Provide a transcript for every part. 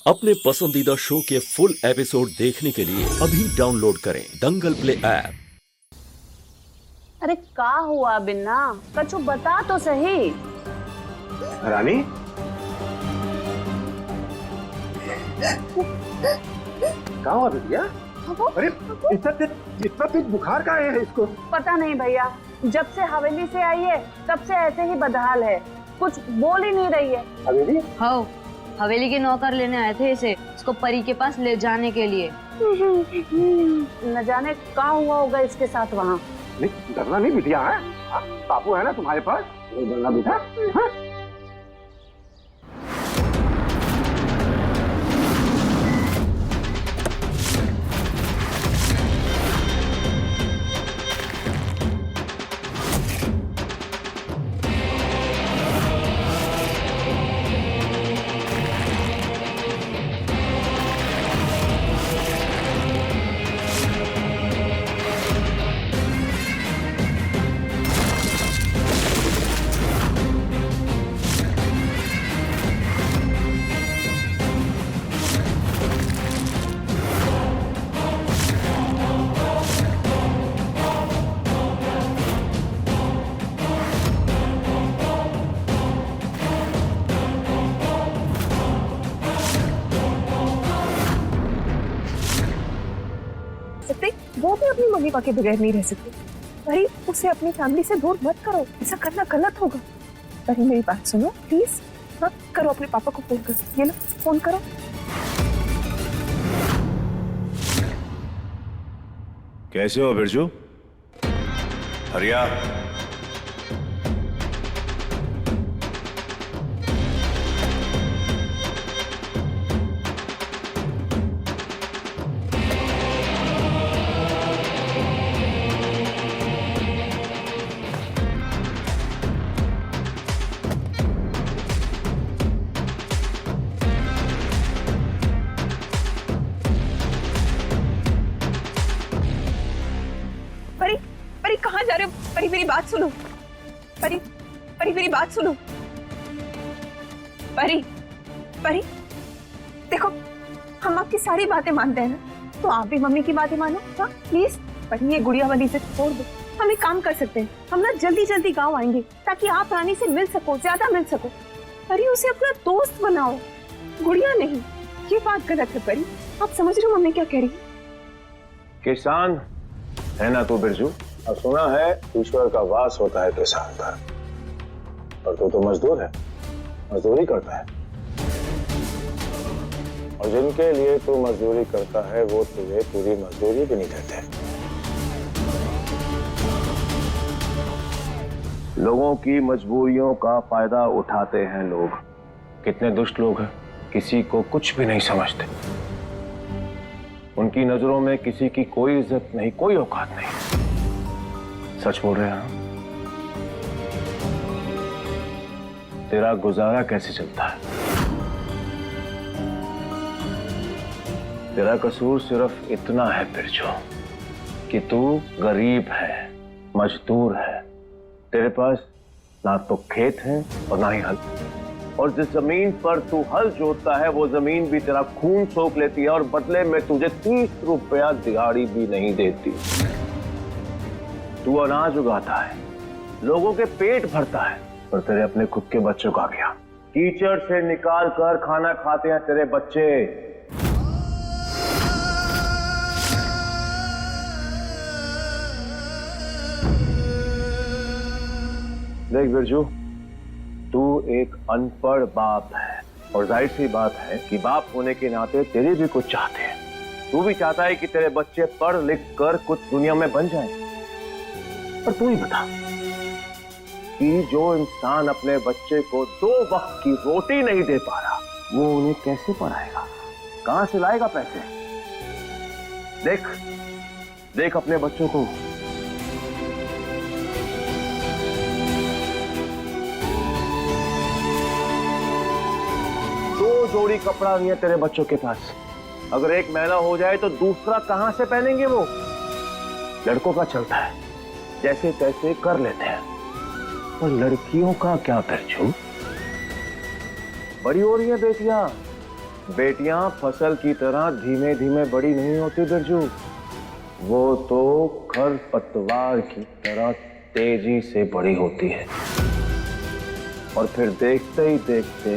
अपने पसंदीदा शो के फुल एपिसोड देखने के लिए अभी डाउनलोड करें दंगल प्ले ऐप। अरे का हुआ बिन्ना, कछु बता तो सही। रानी, क्या हुआ बिटिया? अरे इतना तेज बुखार का है इसको? पता नहीं भैया, जब से हवेली से आई है तब से ऐसे ही बदहाल है, कुछ बोल ही नहीं रही है। हवेली? हाँ, हवेली के नौकर लेने आए थे इसे, इसको परी के पास ले जाने के लिए। न जाने क्या हुआ होगा इसके साथ वहाँ। नहीं, डरना नहीं बिटिया है? बापू है ना तुम्हारे पास, नहीं डरना बेटा। हाँ? वो भी अपनी मम्मी पापा के बगैर नहीं रह सकती। परी, उसे अपनी फैमिली से दूर मत करो, ऐसा करना गलत होगा। परी मेरी बात सुनो प्लीज। हाँ, करो अपने पापा को फोन करो। ये लो फोन करो। कैसे हो बिरजू? हरिया, परी, परी कहाँ जा रहे हो? परी मेरी बात सुनो। परी, परी मेरी बात सुनो। परी, परी, देखो हम आपकी सारी बातें मानते हैं ना, तो आप भी मम्मी की बातें मानो। हाँ प्लीज। परी, ये गुड़िया वाली से छोड़ दो। हम एक काम कर सकते हैं, हम ना जल्दी जल्दी गाँव आएंगे ताकि आप रानी से मिल सको, ज्यादा मिल सको। परी, उसे अपना दोस्त बनाओ, गुड़िया नहीं। ये बात गलत है परी, आप समझ रहे हो मम्मी क्या कह रही है? किसान है ना तू बिरजू? अब सुना है ईश्वर का वास होता है किसान पर, और तू तो मजदूर है, मजदूरी करता है, और जिनके लिए तू मजदूरी करता है वो तुझे पूरी मजदूरी भी नहीं देते। लोगों की मजबूरियों का फायदा उठाते हैं लोग। कितने दुष्ट लोग हैं, किसी को कुछ भी नहीं समझते। उनकी नजरों में किसी की कोई इज्जत नहीं, कोई औकात नहीं। सच बोल रहे हैं? तेरा गुजारा कैसे चलता है? तेरा कसूर सिर्फ इतना है बिरजू कि तू गरीब है, मजदूर है। तेरे पास ना तो खेत है और ना ही हल, और जिस जमीन पर तू हल जोतता है वो जमीन भी तेरा खून सोख लेती है, और बदले में तुझे 30 रुपया दिहाड़ी भी नहीं देती। तू अनाज उगाता है, लोगों के पेट भरता है, पर तेरे अपने खुद के बच्चों का क्या? कीचड़ से निकाल कर खाना खाते हैं तेरे बच्चे। देख बिरजू, तू एक अनपढ़ बाप है, और जाहिर सी बात है कि बाप होने के नाते तेरे भी कुछ चाहते हैं। तू भी चाहता है कि तेरे बच्चे पढ़ लिख कर कुछ दुनिया में बन जाएं। पर तू ही बता कि जो इंसान अपने बच्चे को 2 वक्त की रोटी नहीं दे पा रहा, वो उन्हें कैसे पढ़ाएगा? कहां से लाएगा पैसे? देख देख अपने बच्चों को। दो जोड़ी कपड़ा नहीं है तेरे बच्चों के पास। अगर एक मैला हो जाए तो दूसरा कहां से पहनेंगे वो? लड़कों का चलता है, जैसे तैसे कर लेते हैं, और लड़कियों का क्या बिरजू? बड़ी हो रही है बेटियां, बेटियां फसल की तरह धीमे धीमे बड़ी नहीं होती बिरजू, वो तो खरपतवार की तरह तेजी से बड़ी होती है और फिर देखते ही देखते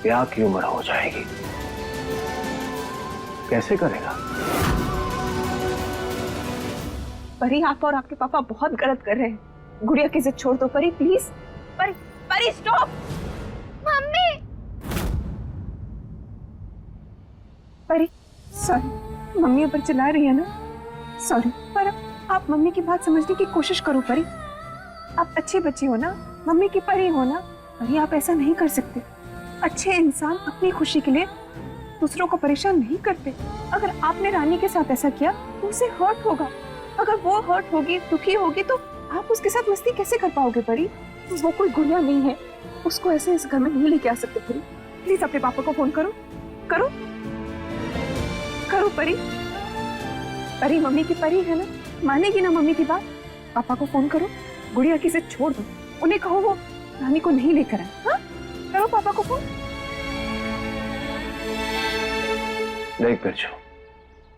ब्याह की उम्र हो जाएगी। कैसे करेगा? परी, आप और आपके पापा बहुत गलत कर रहे हैं। गुड़िया की जिद छोड़ दो परी, प्लीज। परी, परी स्टॉप। मम्मी। परी सॉरी, मम्मी ऊपर चिल्ला रही है ना, सॉरी। पर आप मम्मी की बात समझने की कोशिश करो परी। आप अच्छी बच्ची हो ना, मम्मी की परी हो ना। परी, आप ऐसा नहीं कर सकते। अच्छे इंसान अपनी खुशी के लिए दूसरों को परेशान नहीं करते। अगर आपने रानी के साथ ऐसा किया तो उसे हर्ट होगा। अगर वो हर्ट होगी, दुखी होगी, तो आप उसके साथ मस्ती कैसे कर पाओगे परी? वो कोई गुड़िया नहीं है, उसको ऐसे इस घर में नहीं लेके आ सकते परी। प्लीज अपने पापा को फोन करो, करो करो परी। परी मम्मी की परी है ना, मानेगी ना मम्मी की बात। पापा को फोन करो, गुड़िया की जिद छोड़ दो, उन्हें कहो वो रानी को नहीं लेकर आए। हाँ, करो पापा को फोन। देख बिरजू,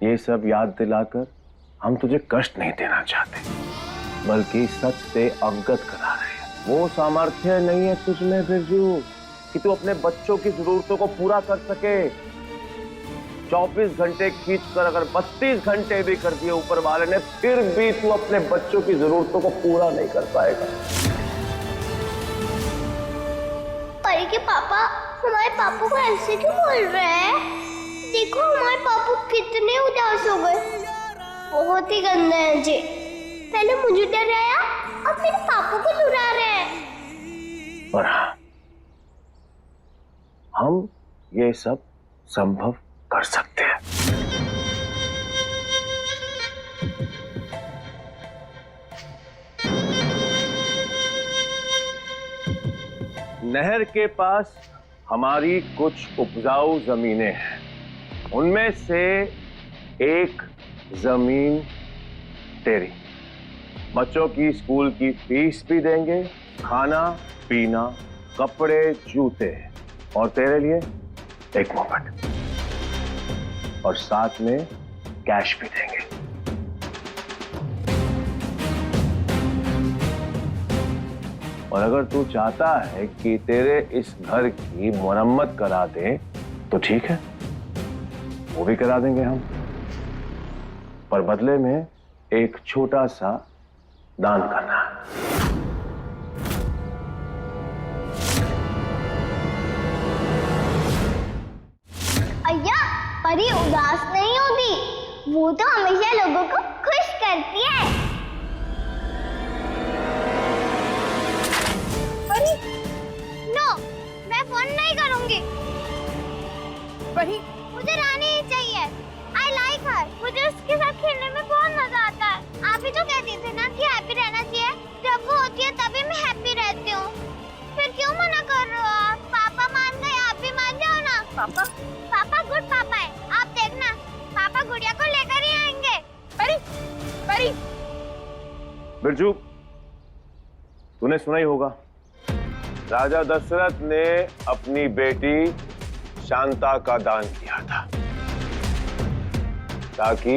ये सब याद दिलाकर हम तुझे कष्ट नहीं देना चाहते, बल्कि सच से अवगत करा रहे हैं। वो सामर्थ्य नहीं है तुझ में बिरजू कि तू अपने बच्चों की जरूरतों को पूरा कर सके। 24 घंटे खींचकर अगर 32 घंटे भी कर दिए ऊपर वाले ने, फिर भी तू अपने बच्चों की जरूरतों को पूरा नहीं कर पाएगा। परी के पापा हमारे पापा को ऐसे क्यों बोल रहे हैं? देखो हमारे पापा कितने उदास हो गए। बहुत ही गंदे हैं जी। पहले मुझे डराया और फिर पापा को डरा रहे हैं। और हाँ, हम ये सब संभव कर सकते हैं। नहर के पास हमारी कुछ उपजाऊ जमीनें हैं। उनमें से एक जमीन तेरी। बच्चों की स्कूल की फीस भी देंगे, खाना पीना, कपड़े, जूते, और तेरे लिए एक मोबाइल, और साथ में कैश भी देंगे। और अगर तू चाहता है कि तेरे इस घर की मरम्मत करा दे तो ठीक है, वो भी करा देंगे हम, पर बदले में एक छोटा सा दान करना है। अय्या, परी उदास नहीं होती, वो तो हमेशा लोगों को खुश करती है। परी, नो, मैं फोन नहीं करूंगी। परी, मुझे रानी ही चाहिए। I like her। मुझे उसके साथ खेलने में बहुत मजा आता है। आप ही तो कहती थे ना कि हैप्पी रहना चाहिए। जब वो होती है तभी मैं हैप्पी रहती हूँ। फिर क्यों मना कर रहे हो आप? पापा मान गए, आप भी मान जाओ ना। पापा गुड पापा है। आप देखना, पापा गुड़िया को लेकर ही आएंगे। परी। बिरजू, तूने सुना ही होगा, राजा दशरथ ने अपनी बेटी शांता का दान किया था ताकि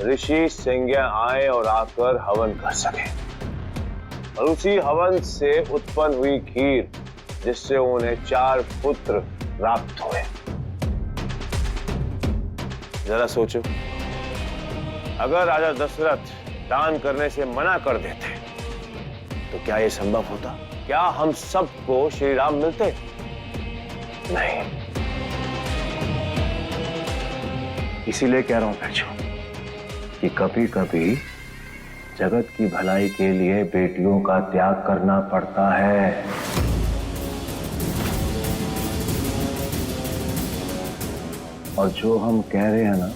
ऋषि सिंह आए और आकर हवन कर सके, और उसी हवन से उत्पन्न हुई खीर जिससे उन्हें 4 पुत्र प्राप्त हुए। जरा सोचो, अगर राजा दशरथ दान करने से मना कर देते तो क्या यह संभव होता? क्या हम सबको श्री राम मिलते? नहीं। इसीलिए कह रहा हूं बच्चों कि कभी कभी जगत की भलाई के लिए बेटियों का त्याग करना पड़ता है। और जो हम कह रहे हैं ना,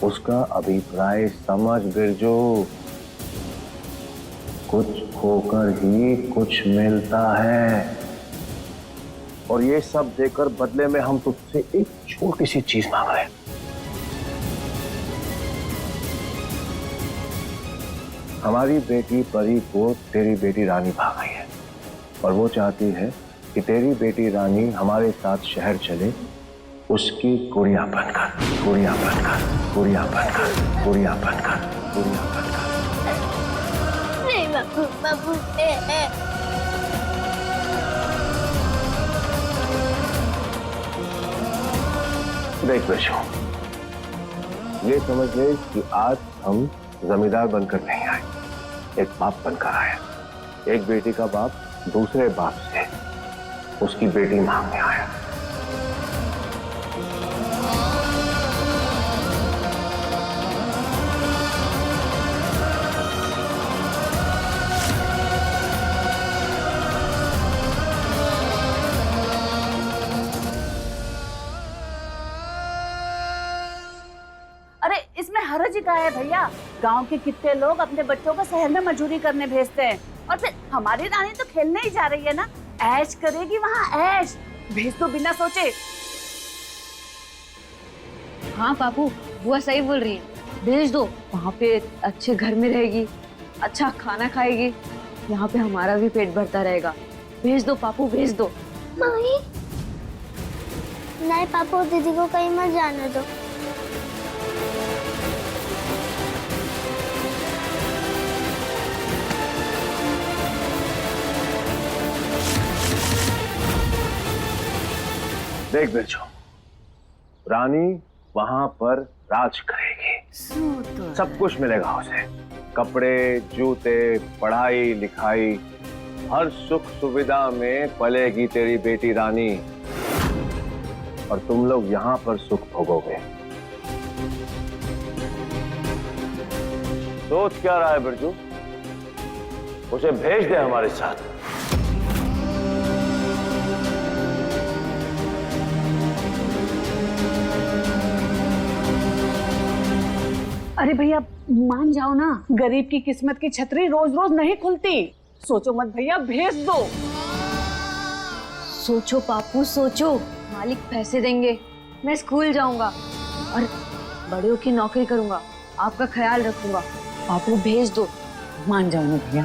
उसका अभिप्राय समझ बिरजू। कुछ खोकर ही कुछ मिलता है, और ये सब देकर बदले में हम तुझसे एक छोटी सी चीज मांग रहे हैं। हमारी बेटी परी को तेरी बेटी रानी भाग गई है, और वो चाहती है कि तेरी बेटी रानी हमारे साथ शहर चले उसकी गुड़िया बनकर, गुड़िया बनकर, गुड़िया बनकर, गुड़िया बनकर, गुड़िया बनकर। नहीं बाबू, बाबू देख बेशो, ये समझ ले कि आज हम जमींदार बनकर नहीं आए, एक बाप बनकर आए। एक बेटी का बाप दूसरे बाप से उसकी बेटी मांगने आया। अरे इसमें हर्ज का है भैया। गांव के कितने लोग अपने बच्चों को शहर में मजदूरी करने भेजते हैं और फिर हमारी रानी तो खेलने ही जा रही है ना, ऐश करेगी वहाँ ऐश। भेज दो बिना सोचे। हाँ पापू, बुआ सही बोल रही है, भेज दो। वहाँ पे अच्छे घर में रहेगी, अच्छा खाना खाएगी, यहाँ पे हमारा भी पेट भरता रहेगा। भेज दो पापू, भेज दो। मम्मी नहीं, पापा दीदी को कहीं मत जाने दो। देख बेचो, रानी वहां पर राज करेगी, सब कुछ मिलेगा उसे, कपड़े, जूते, पढ़ाई लिखाई, हर सुख सुविधा में पलेगी तेरी बेटी रानी, और तुम लोग यहाँ पर सुख भोगोगे। सोच क्या रहा है बिरजू? उसे भेज दे हमारे साथ। अरे भैया मान जाओ ना, गरीब की किस्मत की छतरी रोज रोज नहीं खुलती। सोचो मत भैया, भेज दो। सोचो पापू सोचो, मालिक पैसे देंगे, मैं स्कूल जाऊंगा और बड़ों की नौकरी करूंगा, आपका ख्याल रखूंगा। पापू भेज दो। मान जाओ ना भैया।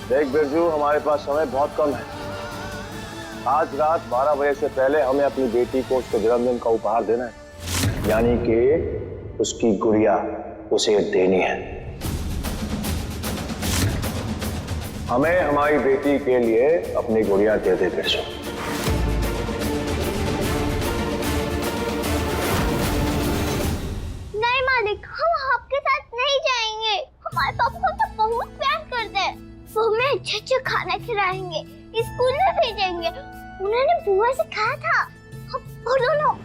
देख बिरजू, हमारे पास समय बहुत कम है। आज रात 12 बजे से पहले हमें अपनी बेटी को उसके जन्मदिन का उपहार देना है, यानी कि उसकी गुड़िया उसे देनी है। हमें हमारी बेटी के लिए अपनी गुड़िया दे दे बिरजू। नहीं मालिक, हम आपके साथ नहीं जाएंगे। हमारे पापा हमसे बहुत प्यार करते हैं, वो हमें अच्छे अच्छे खाना खिलाएंगे, स्कूल में भेजेंगे। उन्होंने बुआ से कहा था। हम बोलो ना।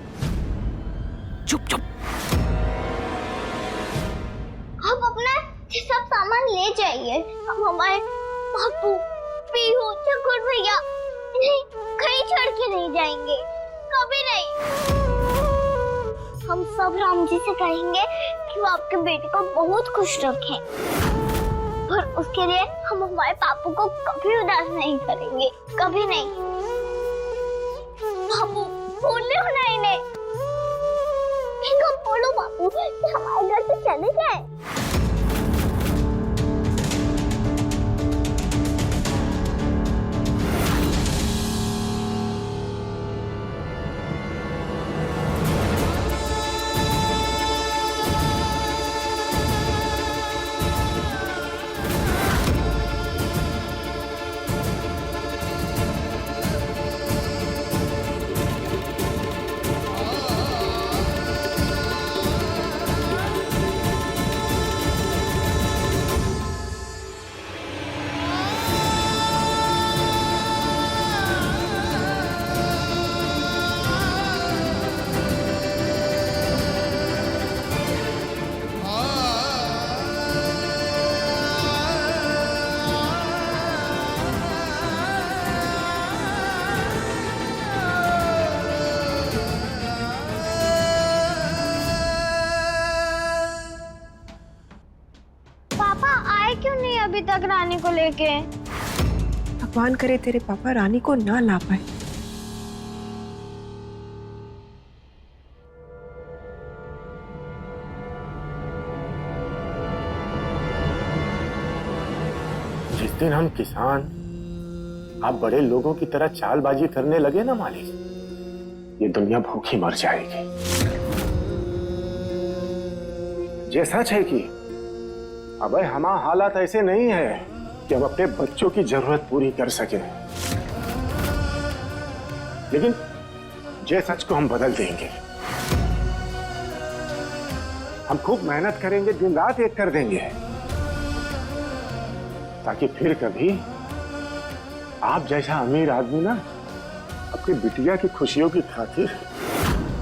चुप चुप। आप अपना सब सामान ले जाइए। हम हमारे बापू, पीहू, चकुर भैया नहीं कहीं छोड़ के नहीं जाएंगे, कभी नहीं। हम सब राम जी से कहेंगे कि वो आपके बेटे को बहुत खुश रखें, और उसके लिए हम हमारे पापू को कभी उदास नहीं करेंगे, कभी नहीं। बापू बोले हो ना इन्हें, बोलो बापू कि हमारे घर से चले जाए। क्यों नहीं अभी तक रानी को लेके? भगवान करे तेरे पापा रानी को ना ला पाए। जिस दिन हम किसान आप बड़े लोगों की तरह चालबाजी करने लगे ना मालिक, ये दुनिया भूखी मर जाएगी। ये सच है कि अबे हमारा हालात ऐसे नहीं है कि हम अपने बच्चों की जरूरत पूरी कर सके, लेकिन ये सच को हम बदल देंगे। हम खूब मेहनत करेंगे, दिन रात एक कर देंगे, ताकि फिर कभी आप जैसा अमीर आदमी ना अपनी बिटिया की खुशियों की खातिर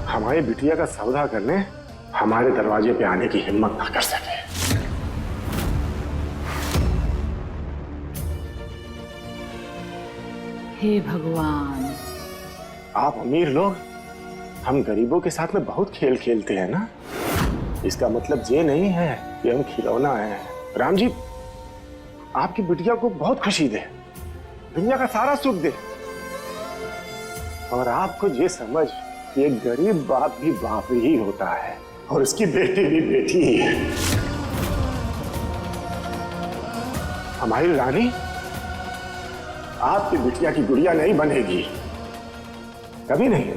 हमारी बिटिया का सौदा करने हमारे दरवाजे पे आने की हिम्मत ना कर सके। हे भगवान, आप अमीर लोग हम गरीबों के साथ में बहुत खेल खेलते हैं ना, इसका मतलब ये नहीं है कि हम खिलौना है। राम जी आपकी बिटिया को बहुत खुशी दे, दुनिया का सारा सुख दे, और आपको ये समझ कि एक गरीब बाप भी बाप ही होता है और उसकी बेटी भी बेटी ही है। हमारी रानी आपकी बिटिया की गुड़िया नहीं बनेगी, कभी नहीं।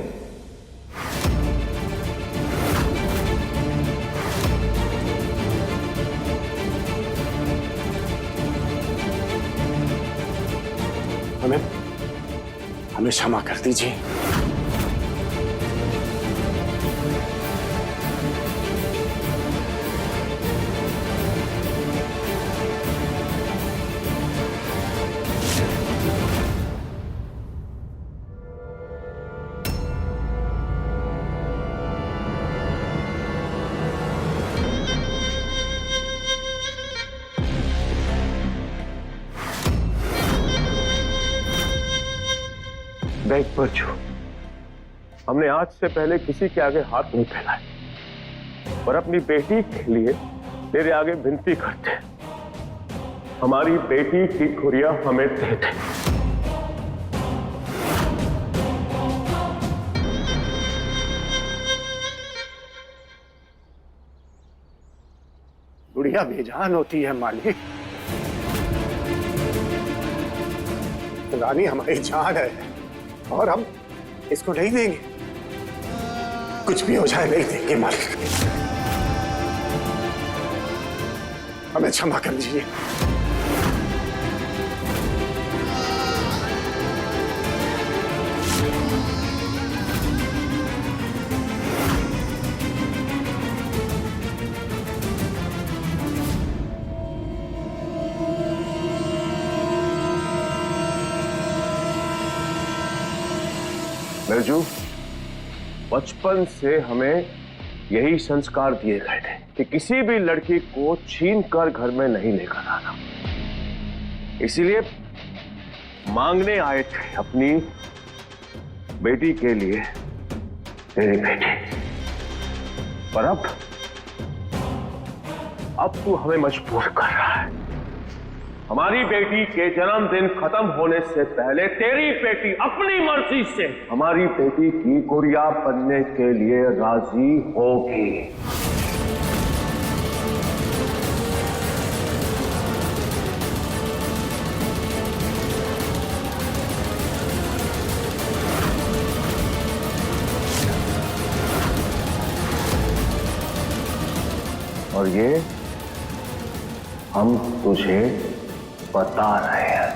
हमें क्षमा कर दीजिए। देख बच्चों, हमने आज से पहले किसी के आगे हाथ नहीं फैलाए, पर अपनी बेटी के लिए तेरे आगे विनती करते हैं, हमारी बेटी की गुड़िया हमें दे दे। गुड़िया बेजान होती है मालिक, रानी हमारी जान है और हम इसको नहीं देंगे, कुछ भी हो जाए नहीं देंगे मालिक। हमें क्षमा कर दीजिए। बिरजू, बचपन से हमें यही संस्कार दिए गए थे कि किसी भी लड़की को छीन कर घर में नहीं लेकर आना। इसीलिए मांगने आए थे अपनी बेटी के लिए तेरी बेटी, पर अब तू हमें मजबूर कर रहा है। हमारी बेटी के जन्मदिन खत्म होने से पहले तेरी बेटी अपनी मर्जी से हमारी बेटी की गुड़िया बनने के लिए राजी होगी। और ये हम तुझे बता रहे हैं।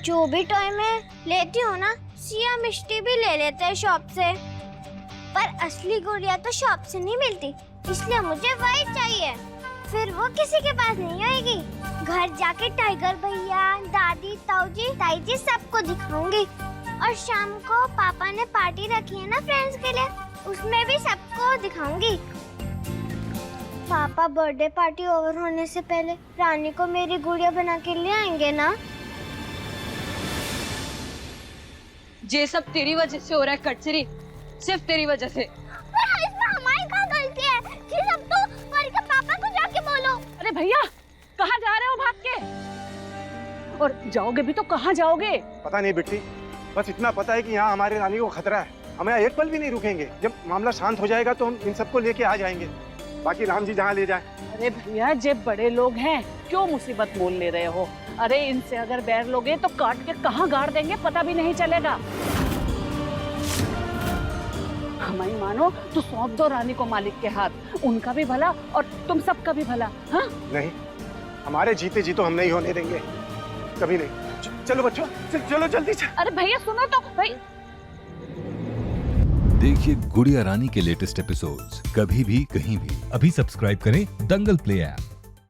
जो भी टॉय मैं लेती हूँ ना, सिया मिष्टी भी ले लेते हैं शॉप से, पर असली गुड़िया तो शॉप से नहीं मिलती, इसलिए मुझे वही चाहिए। फिर वो किसी के पास नहीं होगी। घर जाके टाइगर भैया, दादी, ताऊ जी सबको दिखाऊंगी। और शाम को पापा ने पार्टी रखी है ना फ्रेंड्स के लिए, उसमें भी सबको दिखाऊंगी। पापा बर्थडे पार्टी ओवर होने से पहले रानी को मेरी गुड़िया बना के ले आएंगे ना। ये सब तेरी वजह से हो रहा है कटसरी, सिर्फ तेरी वजह से। इसमें हमारी क्या गलती है? ये सब तो परी के पापा को जाके बोलो। अरे भैया, कहाँ जा रहे हो भाग के? और जाओगे भी तो कहाँ जाओगे? पता नहीं बिट्टी, बस इतना पता है कि यहाँ हमारे रानी को खतरा है। हम यहाँ एक पल भी नहीं रुकेंगे। जब मामला शांत हो जाएगा तो हम इन सबको लेके आ जाएंगे। बाकी राम जी जहाँ ले जाए। अरे भैया, जब बड़े लोग हैं क्यों मुसीबत मोल ले रहे हो? अरे इनसे अगर बैर लोगे तो काट के कहाँ गाड़ देंगे पता भी नहीं चलेगा। हमारी मानो तो सौंप दो रानी को मालिक के हाथ, उनका भी भला और तुम सबका भी भला। हाँ नहीं, हमारे जीते जी तो हम नहीं होने देंगे, कभी नहीं। चलो बच्चों, चलो जल्दी से। अरे भैया सुनो तो भाई। देखिए गुड़िया रानी के लेटेस्ट एपिसोड्स कभी भी कहीं भी। अभी सब्सक्राइब करें दंगल प्ले ऐप।